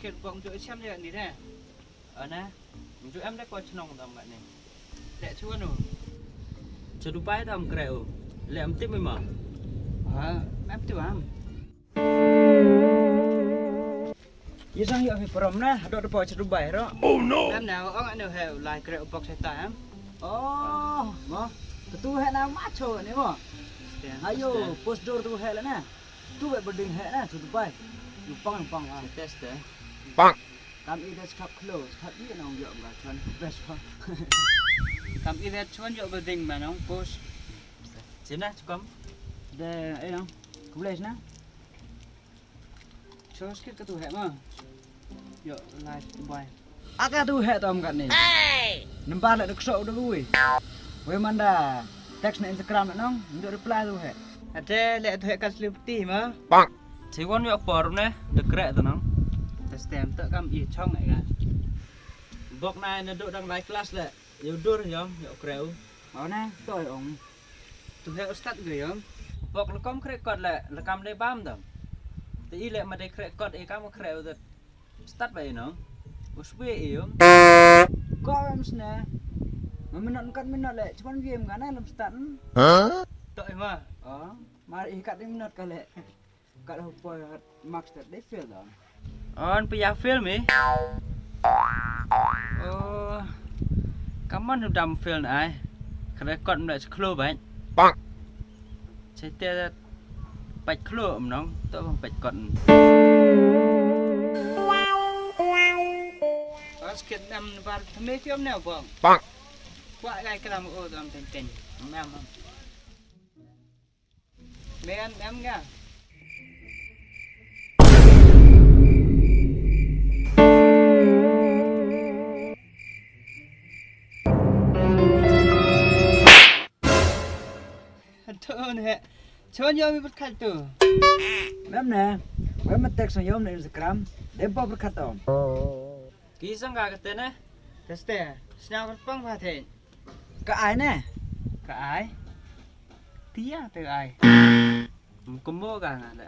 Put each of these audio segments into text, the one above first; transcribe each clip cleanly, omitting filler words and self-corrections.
kit bong chỗ xem như này nè nè chỗ em đã coi nong tầm vậy này lẹ chua nè cho đu bay tầm kẹo lẹ em tiếp mới mở em tiếp am như sang hiệu vì prom nè đôi đôi cho đu bay đó em nào ông anh nào heo lại kẹo bọc sai tay em mà tu hệ nào mát trời này mà ayo post door tu hệ là nè tu vậy bật đỉnh hệ nè cho đu bay pang test deh. Pang. Kami dah cup close. Tapi nong jauh enggak cuan best pang. Kami dah cuan jauh berding mana nong post. Sini cukup. Dah, nong. Kubelas na. Coba sikit ke tu hek mah. Yo live Dubai. Agak tu hek tom kat ni. Nampak nak kesok dah gue. Gue manda teks na Instagram nong, untuk reply tu hek. Ada lihat tu hek kat selipti mah. Pang. Chỉ quan nhọ bò nè, được kẹt rồi nó. Stem tự cam ít trong này cả. Bọc này nó độ đang lái class lệ, yêu đua rồi không? Nhọ kẹo. Đó nè, tôi ông. Tụi heo start người không? Bọc nó com kẹt cọt lệ, là cam đây bám đâu. Thì lệ mà đây kẹt cọt ấy cam kẹo rồi. Start vậy nó. Usbe yếu. Có em nè. Mà mình nọ lệ, chứ game cái này làm start. Hả? Tội mà. Mà ikat ini minat kali. Kalau apa max tadi fail dah. Oh, punya fail mi? Oh, kamu udah fail nih. Kalau kau udah close banget. Bang. Saya tiada baik close nong, tu baik kau. Basket enam bar, thame tiap ni apa? Bang. Buat gaya kelam dalam ten. Mem. Mem enggak? Thôi nè, cho nhau mới bắt khách tu. Mem nè, mem mà text nhau lên Instagram, để bao bắt khách tao. Kỹ sang cái tên nè, test nè, sao bắt băng vào thế? Cái ai nè? Cái ai? Tia từ ai? Không mua cả nè.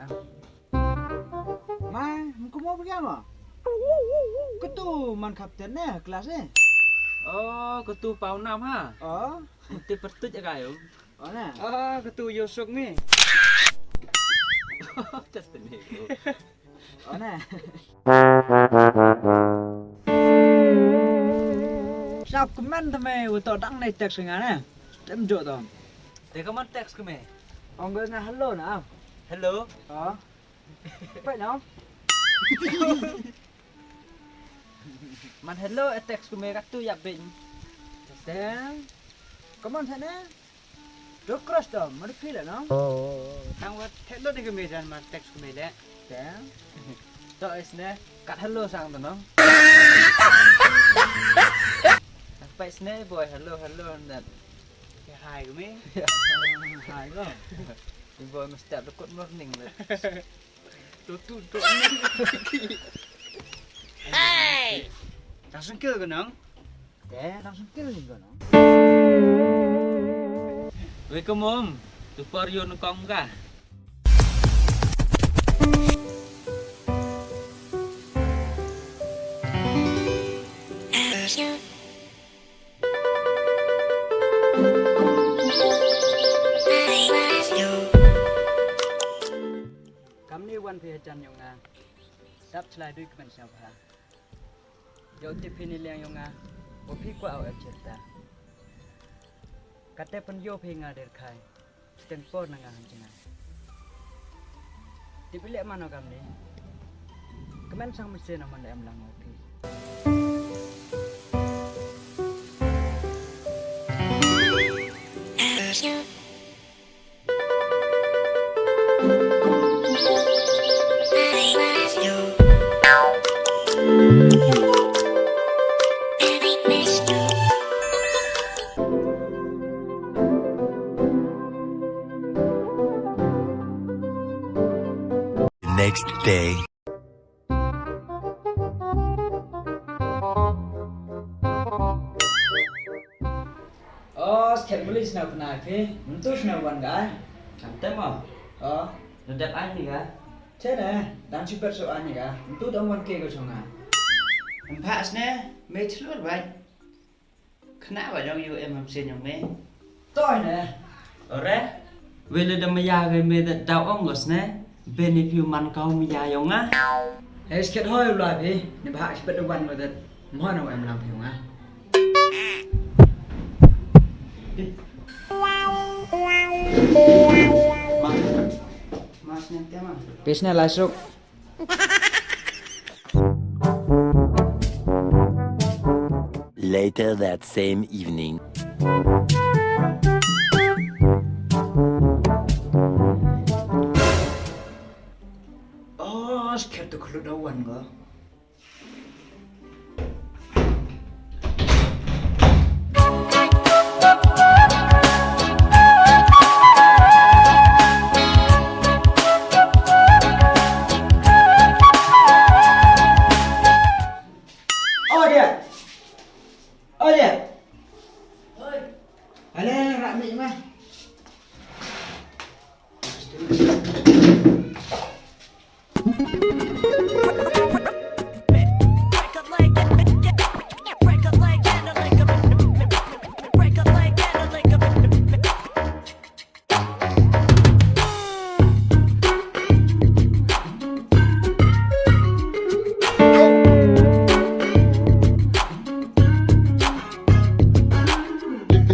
Mai, không mua cái mà? Cái tu man kapten nè, kelas nè. Oh, cái tu pau nam ha? Ti pertut ya kayo. Mana? Ketua Yosuk ni. Just ni. Mana? Sao comment thame untuk đăng này text ngan nè. Em jod tom. Để comment text ke me. Ông gọi là hello nào. Hello. Phải không? Man hello text ke me kat tu ya bin. Tem. Comment thế nè. Rất crush đó, mà nó phi là nó. Thằng vật hello thì cái mày rằng mà text của mày đấy. Đấy. Rồi nè, cắt hello sang tụi nó. Phải nè boy hello nè. Cái hài của mày. Hài quá. Cái boy mà step nó cốt morning rồi. Tu. Hey. Langsung kill cái nó. Đấy, langsung kill cái nó. Waalaikumsalam. Super yun kong ka. Kami wan pihajan yung nga. Dap selai duit kemen siapa. Jauh tipini liang yung nga. Opi ku awak cerita. Kata penjo penga der kai. Tempo nangah hanjana. Dipilih mana kami? Kemen sang mesin aman em lang opi. Next day. Oh, sekian beli snap nabi, untuk snap wan kan? Cantik mah. Oh, udah anh gì cả? Chết nè. Dan cepat soalnya ya. Itu teman ke kau cuma. Empat nè, mấy chút vậy. Kenapa dong you em xin yang me? Tôi nè. Ore. Vele da maya ge me da dau ongos nè. Benefit man kau maya yang á. Hãy kết hoi lại đi. Nếu bạn sẽ bắt đầu ban vào thật. Mỗi nào em làm hiểu á. Mas nanti ama. Pisnya lasuk. Later that same evening. Oh, sekitar tu kalau dawan kau. Oh dia. Oi. Alah, rak mik mah.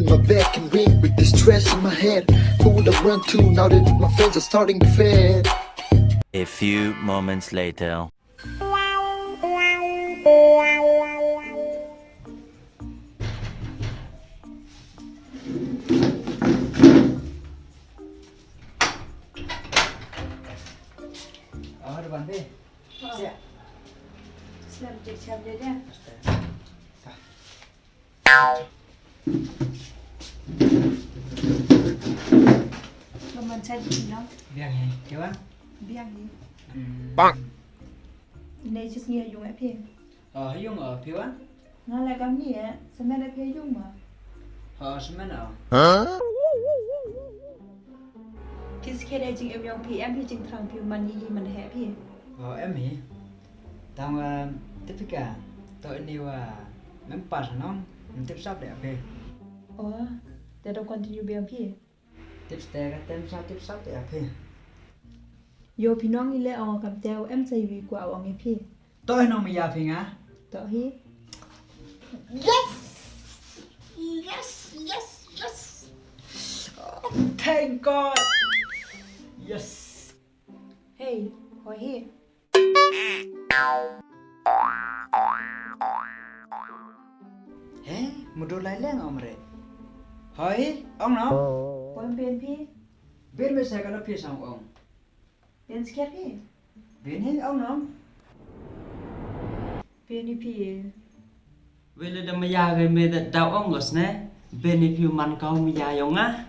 My back and ring with this stress in my head. Who would I run to now that my friends are starting to fade? A few moments later. Oh, depan deh. Siap. Siap dia dah. Mình chơi gì nó Biang ni, kawan. biang đi. Bang. Này just nghe dùng app here. Yung kawan. Nó là cái gì á? Sao mẹ app here dùng mà? Semana. Huh? Cái đây chừng em dùng thì em thì chừng thằng thì mình gì mình happy here. Em hi. Tang tipika. Tôi ni mempas nong. Tip sap deh ape. Để đâu continue biang here. Tips teh tip sap deh ape. Yo phi nong ile cầm teo em xây vì quả ông em phi. Tôi nong maya pinga. Tao hi. Yes. Oh, thank God. Yes. Hey, hỏi hi. Một đôi lái leng ông rồi. Hỏi ông nào? Có em biên phi. Biết mấy xe cái đó phía sau ông. Biên scared phi. Biết hết ông nào? Biên đi phi. Vele da maya ge me da dau ongos nè. Benefit man kau maya yang á.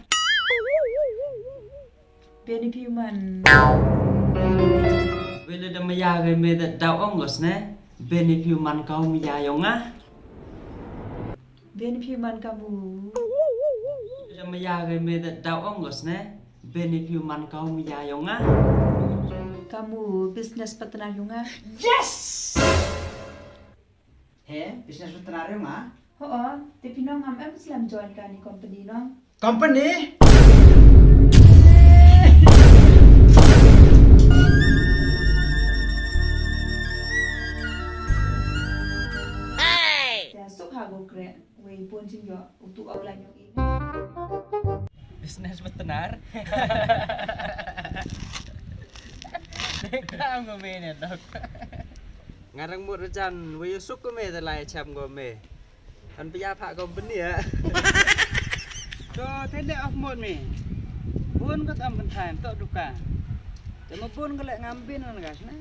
Biên đi phi mình. Vele da maya ge me da dau ongos nè. Benefit man kau maya yang á. Biên đi phi mình kamu. Da maya ge me da dau ongos nè. Benefit man kau maya yang á. Kamu business partner yung nga. Yes. Business partner yang á. Tapi nong ham em slam join ka ni company nong. Company. Kaya sok hago kre. Way pun sing yo untuk awlan yung ini. Business partner. Nekam ko me ne dok. Ngarang mo rejan we suk ko me lai cham ko me. An pya pha company á. Cho thế lệ off mode me. Buôn ko am ban time to duka.แต่buôn ko lek ngambil na guys na.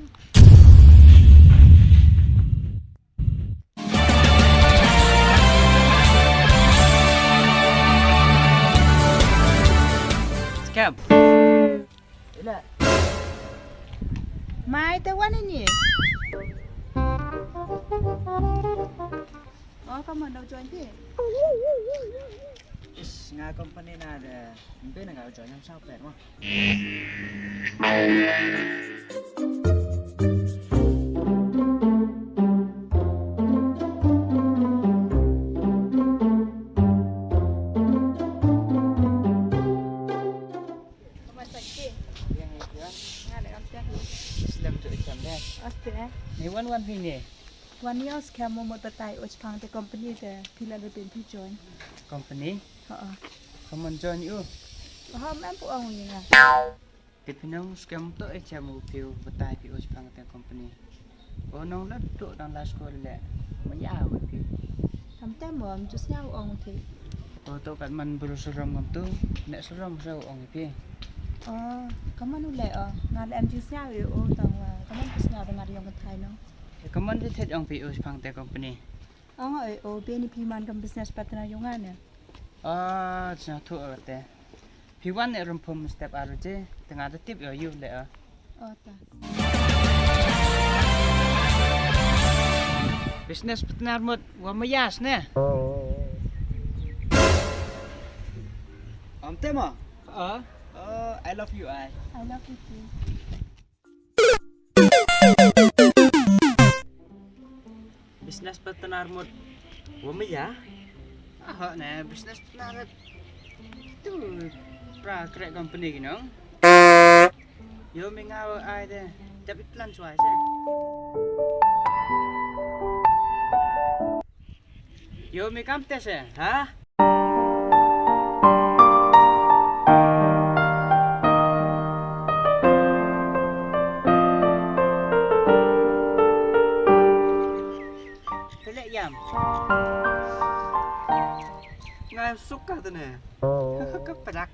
Scam. Ila. Mai te wan ini. Kamu đâu join thế? Nga company na de. Mbe na ga join 5 sao 8 mà. วันพี่นี่ วันนี้เอาสแคมโมตไตโอชพังแต่คอมพานีแต่พี่ละเลยเป็นพี่จอย คอมพานี ฮะ เขามันจอยอยู่ เขาแม่พวกเอาอย่างไง ปิดพี่น้องสแกมตัวไอ้แชมูพิวบตายพี่โอชพังแต่คอมพานีโอ้น้องนัดตัวดังลาสโกลแหละไม่ยาวพี่ ทำแต่เหมือนจุดเงาเอาที โอ้ตัวกันมันบรุษรมกับตัวเนื้อสรมเจ้าองพี่ อ๋อก็มันนู่นแหละงานแอมจุดเงาอยู่โอ้ต่างว่าก็มันจุดเงาเป็นงานเดียวกันไทยเนาะ ก็มันจะเท็ดองพี่โอชพังแต่คอมพานี อ๋อโอ้เป็นพี่มันกับ business partner อยู่งานเนี่ย อ๋อจะถูกแต่พี่วันเนี่ยรำพมสเต็ปอะไรเจ้แต่งานจะติบอยู่เลยอ๋อตา business partner หมดว่าไม่ยากเนี่ยเต็มอ่ะI love you I love you too business partner หมดว่าไม่ยากnah business partner itu pra kerja company gini dong yo mengaw ai deh tapi plan suai sih yo mekam tes ya hah Pelek yam nggak suka tuh nih kepedak